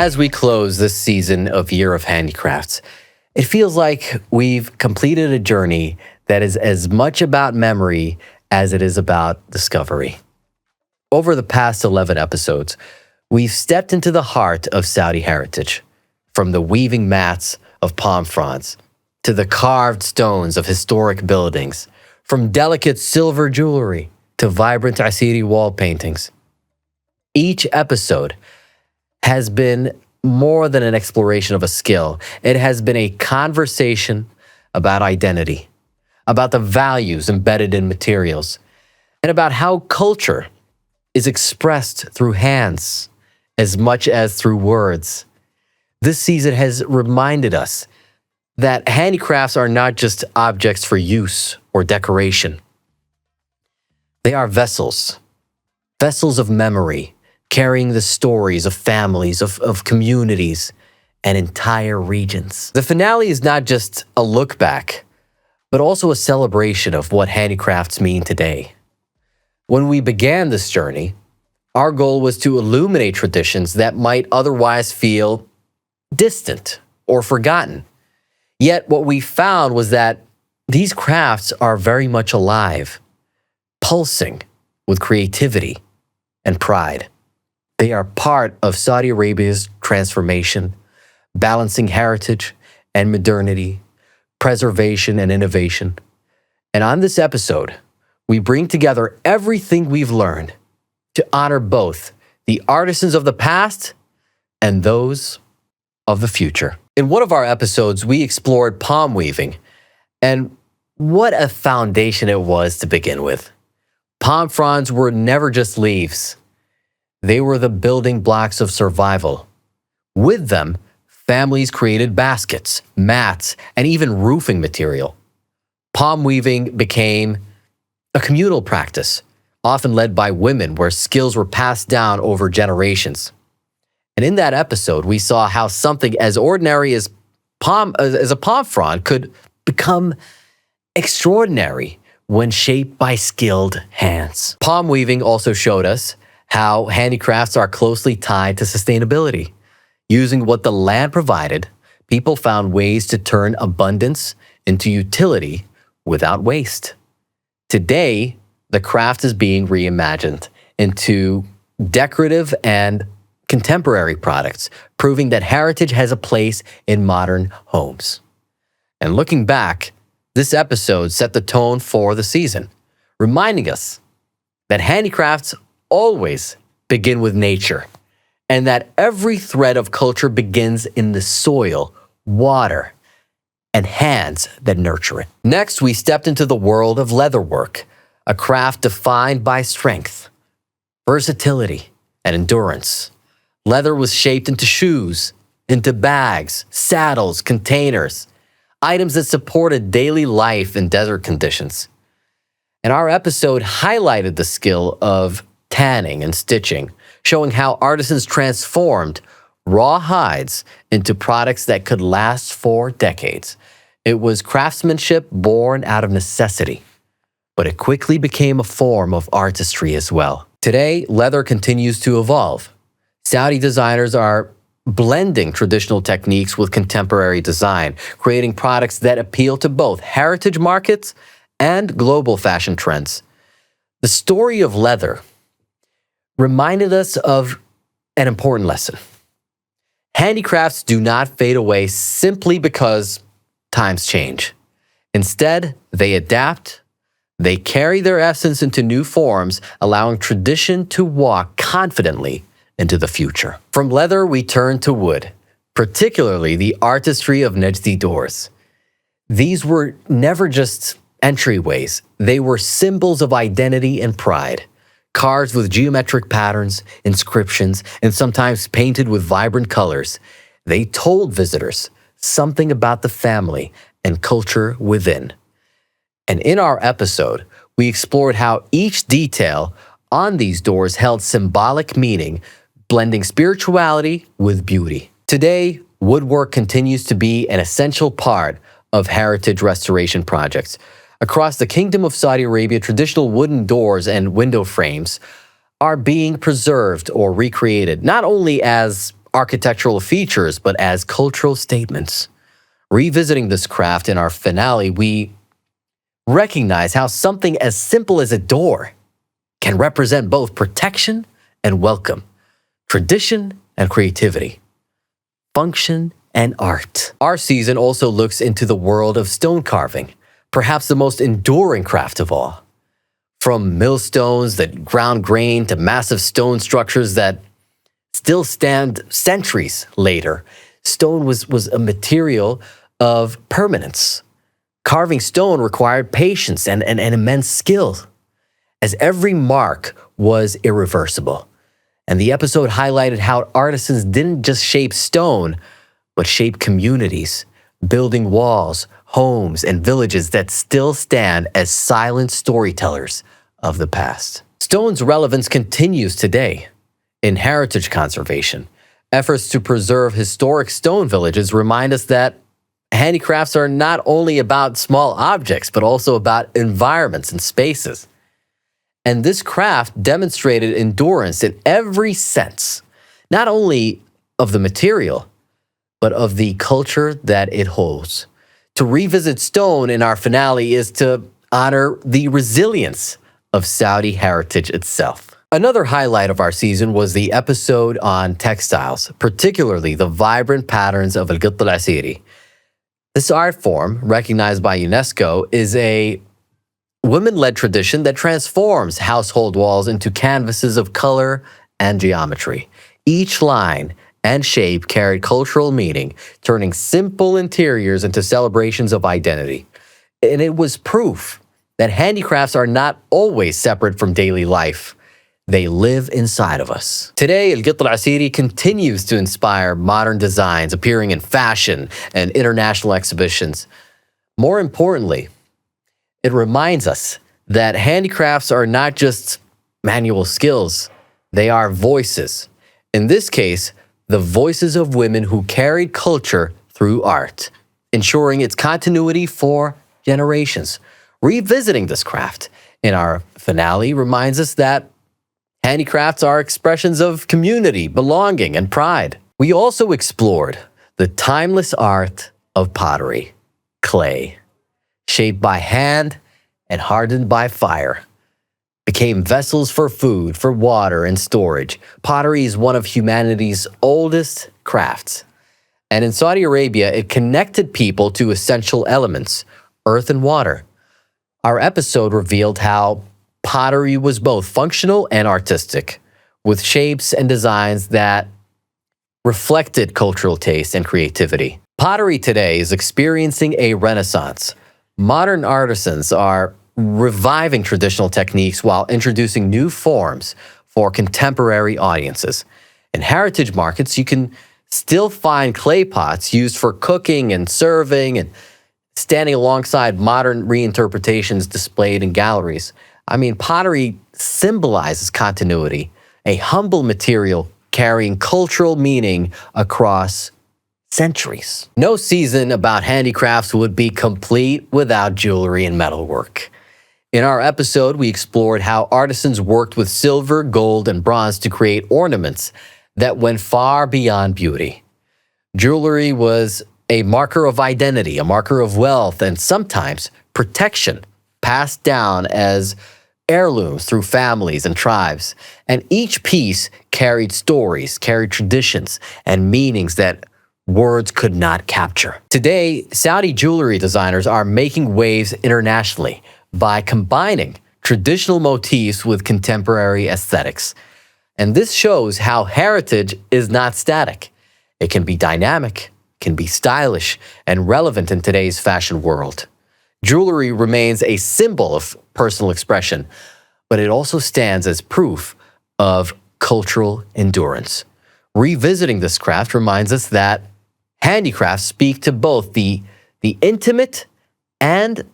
As we close this season of Year of Handicrafts, it feels like we've completed a journey that is as much about memory as it is about discovery. Over the past 11 episodes, we've stepped into the heart of Saudi heritage, from the weaving mats of palm fronds to the carved stones of historic buildings, from delicate silver jewelry to vibrant Asiri wall paintings. Each episode has been more than an exploration of a skill. It has been a conversation about identity, about the values embedded in materials, and about how culture is expressed through hands as much as through words. This season has reminded us that handicrafts are not just objects for use or decoration. They are vessels of memory, carrying the stories of families, of communities, and entire regions. The finale is not just a look back, but also a celebration of what handicrafts mean today. When we began this journey, our goal was to illuminate traditions that might otherwise feel distant or forgotten. Yet what we found was that these crafts are very much alive, pulsing with creativity and pride. They are part of Saudi Arabia's transformation, balancing heritage and modernity, preservation and innovation. And on this episode, we bring together everything we've learned to honor both the artisans of the past and those of the future. In one of our episodes, we explored palm weaving, and what a foundation it was to begin with. Palm fronds were never just leaves. They were the building blocks of survival. With them, families created baskets, mats, and even roofing material. Palm weaving became a communal practice, often led by women, where skills were passed down over generations. And in that episode, we saw how something as ordinary as a palm frond could become extraordinary when shaped by skilled hands. Palm weaving also showed us how handicrafts are closely tied to sustainability. Using what the land provided, people found ways to turn abundance into utility without waste. Today, the craft is being reimagined into decorative and contemporary products, proving that heritage has a place in modern homes. And looking back, this episode set the tone for the season, reminding us that handicrafts always begin with nature, and that every thread of culture begins in the soil, water, and hands that nurture it. Next, we stepped into the world of leatherwork, a craft defined by strength, versatility, and endurance. Leather was shaped into shoes, into bags, saddles, containers, items that supported daily life in desert conditions. And our episode highlighted the skill of tanning and stitching, showing how artisans transformed raw hides into products that could last for decades. It was craftsmanship born out of necessity, but it quickly became a form of artistry as well. Today, leather continues to evolve. Saudi designers are blending traditional techniques with contemporary design, creating products that appeal to both heritage markets and global fashion trends. The story of leather reminded us of an important lesson. Handicrafts do not fade away simply because times change. Instead, they adapt. They carry their essence into new forms, allowing tradition to walk confidently into the future. From leather, we turn to wood, particularly the artistry of Najdi doors. These were never just entryways. They were symbols of identity and pride. Carved with geometric patterns, inscriptions, and sometimes painted with vibrant colors, they told visitors something about the family and culture within. And in our episode, we explored how each detail on these doors held symbolic meaning, blending spirituality with beauty. Today, woodwork continues to be an essential part of heritage restoration projects. Across the Kingdom of Saudi Arabia, traditional wooden doors and window frames are being preserved or recreated, not only as architectural features, but as cultural statements. Revisiting this craft in our finale, we recognize how something as simple as a door can represent both protection and welcome, tradition and creativity, function and art. Our season also looks into the world of stone carving, perhaps the most enduring craft of all. From millstones that ground grain to massive stone structures that still stand centuries later, stone was a material of permanence. Carving stone required patience and immense skill, as every mark was irreversible. And the episode highlighted how artisans didn't just shape stone, but shape communities, building walls, homes, and villages that still stand as silent storytellers of the past. Stone's relevance continues today. In heritage conservation, efforts to preserve historic stone villages remind us that handicrafts are not only about small objects, but also about environments and spaces. And this craft demonstrated endurance in every sense, not only of the material, but of the culture that it holds. To revisit stone in our finale is to honor the resilience of Saudi heritage itself. Another highlight of our season was the episode on textiles, particularly the vibrant patterns of al-Qitt al-Asiri. This art form, recognized by UNESCO, is a women-led tradition that transforms household walls into canvases of color and geometry. Each line and shape carried cultural meaning, turning simple interiors into celebrations of identity. And it was proof that handicrafts are not always separate from daily life. They live inside of us. Today, al-Qitt al-Asiri continues to inspire modern designs appearing in fashion and international exhibitions. More importantly, it reminds us that handicrafts are not just manual skills, they are voices. In this case, the voices of women who carried culture through art, ensuring its continuity for generations. Revisiting this craft in our finale reminds us that handicrafts are expressions of community, belonging, and pride. We also explored the timeless art of pottery, clay, shaped by hand and hardened by fire, became vessels for food, for water, and storage. Pottery is one of humanity's oldest crafts. And in Saudi Arabia, it connected people to essential elements, earth and water. Our episode revealed how pottery was both functional and artistic, with shapes and designs that reflected cultural taste and creativity. Pottery today is experiencing a renaissance. Modern artisans are reviving traditional techniques while introducing new forms for contemporary audiences. In heritage markets, you can still find clay pots used for cooking and serving and standing alongside modern reinterpretations displayed in galleries. I mean, pottery symbolizes continuity, a humble material carrying cultural meaning across centuries. No season about handicrafts would be complete without jewelry and metalwork. In our episode, we explored how artisans worked with silver, gold, and bronze to create ornaments that went far beyond beauty. Jewelry was a marker of identity, a marker of wealth, and sometimes protection, passed down as heirlooms through families and tribes. And each piece carried stories, carried traditions, and meanings that words could not capture. Today, Saudi jewelry designers are making waves internationally by combining traditional motifs with contemporary aesthetics. And this shows how heritage is not static. It can be dynamic, can be stylish, and relevant in today's fashion world. Jewelry remains a symbol of personal expression, but it also stands as proof of cultural endurance. Revisiting this craft reminds us that handicrafts speak to both the intimate and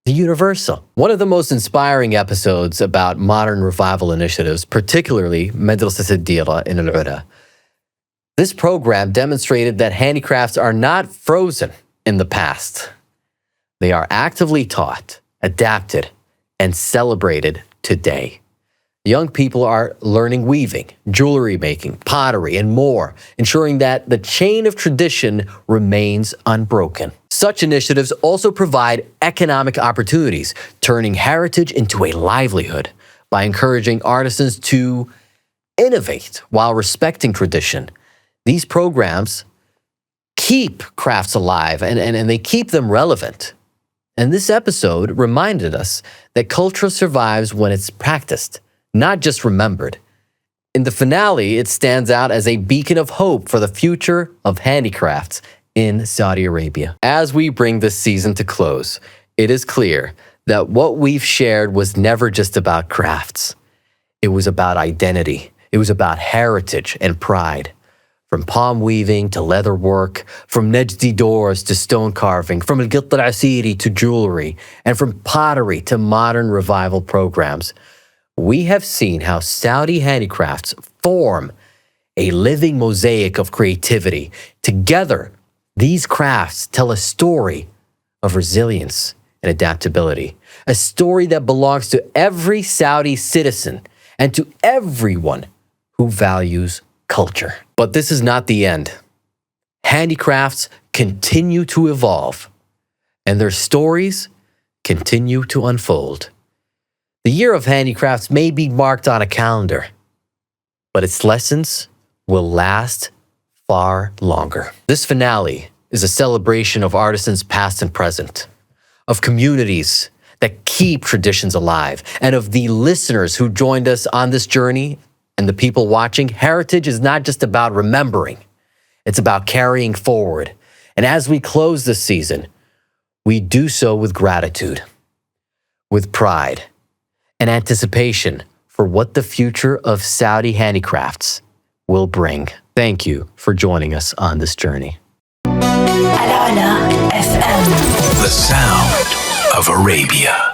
the universal. One of the most inspiring episodes about modern revival initiatives, particularly Madrasat al-Dira in Al-Ula. This program demonstrated that handicrafts are not frozen in the past. They are actively taught, adapted, and celebrated today. Young people are learning weaving, jewelry making, pottery, and more, ensuring that the chain of tradition remains unbroken. Such initiatives also provide economic opportunities, turning heritage into a livelihood by encouraging artisans to innovate while respecting tradition. These programs keep crafts alive and they keep them relevant. And this episode reminded us that culture survives when it's practiced, not just remembered. In the finale, it stands out as a beacon of hope for the future of handicrafts in Saudi Arabia. As we bring this season to close, it is clear that what we've shared was never just about crafts. It was about identity. It was about heritage and pride. From palm weaving to leatherwork, from Najdi doors to stone carving, from al-Qitt al-Asiri to jewelry, and from pottery to modern revival programs, we have seen how Saudi handicrafts form a living mosaic of creativity. Together, these crafts tell a story of resilience and adaptability, a story that belongs to every Saudi citizen and to everyone who values culture. But this is not the end. Handicrafts continue to evolve, and their stories continue to unfold. The Year of Handicrafts may be marked on a calendar, but its lessons will last far longer. This finale is a celebration of artisans past and present, of communities that keep traditions alive, and of the listeners who joined us on this journey and the people watching. Heritage is not just about remembering, it's about carrying forward. And as we close this season, we do so with gratitude, with pride, and anticipation for what the future of Saudi handicrafts will bring. Thank you for joining us on this journey. The sound of Arabia.